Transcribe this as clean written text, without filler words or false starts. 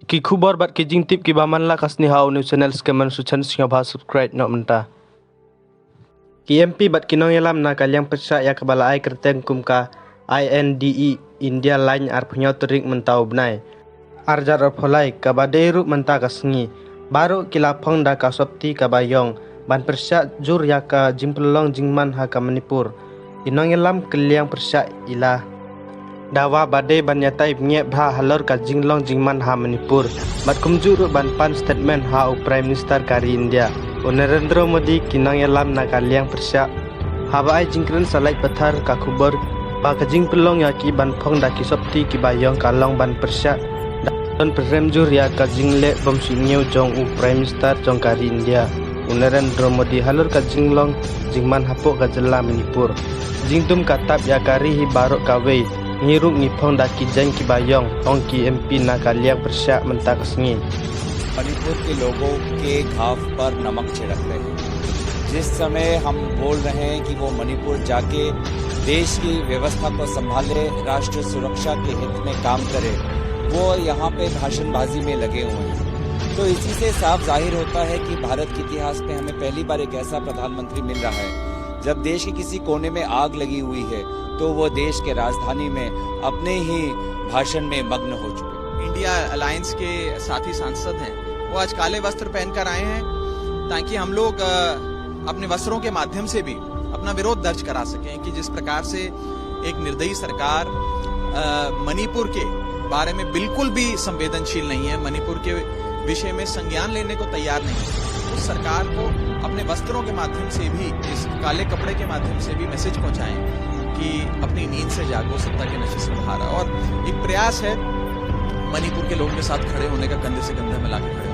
Ki khubor bat ki jing tip ki baman la kasni hau new channel skeman su chan singa bha subscribe no menta. Ki MP bat ki nong yalam na kalyang persa ya kabala ai kerteng kum ka INDE India line ar phunyo turing mentau bnai. Arjar ar pholai ka baderu menta kasngi. Baru kilapong da ka sopti ka bayong ban persa jur ya ka jimpelong jingman ha ka Manipur. Inong yalam kelyang persa ila dawa badai ban yatai nye bha halor ka jinglong jingman ha Manipur bat kumjuru ban pan statement ha Prime Minister kari India Narendra Modi kinang yalam na kalyang persya haba ai jingkren salai pathar ka khubor ba ka jing pelong ya ki ban phong da ki sopti ki bayong kalong ban persya don prem jur ya ka jingle bom sinyeu jong Prime Minister jong kari India Narendra Modi halor ka jinglong jingman hapo ka jela Manipur jingtum katap ya kari hi barok kawe ngiruk ngipong da ki jang ki bayong ong ki MP na kalyang persya menta kasngi. Manipur के लोगों के घाव पर नमक छिड़क रहे हैं। जिस समय हम बोल रहे हैं कि वो मणिपुर जाके देश की व्यवस्था को संभाले, राष्ट्र सुरक्षा के हित में काम करे, वो यहाँ पे भाषणबाजी में लगे हुए हैं। तो इसी से साफ जाहिर होता है कि भारत के इतिहास में हमें पहली बार एक ऐसा प्रधानमंत्री मिल रहा है जब देश के किसी कोने में आग लगी हुई है तो वो देश के राजधानी में अपने ही भाषण में मग्न हो चुके। इंडिया अलायंस के साथी सांसद हैं, वो आज काले वस्त्र पहनकर आए हैं ताकि हम लोग अपने वस्त्रों के माध्यम से भी अपना विरोध दर्ज करा सकें कि जिस प्रकार से एक निर्दयी सरकार मणिपुर के बारे में बिल्कुल भी संवेदनशील नहीं है, मणिपुर के विषय में संज्ञान लेने को तैयार नहीं है, उस सरकार को अपने वस्त्रों के माध्यम से भी, इस काले कपड़े के माध्यम से भी मैसेज पहुंचाएं कि अपनी नींद से जागो, सत्ता के नशे से बाहर। और एक प्रयास है मणिपुर के लोगों के साथ खड़े होने का, कंधे से कंधा मिला के खड़े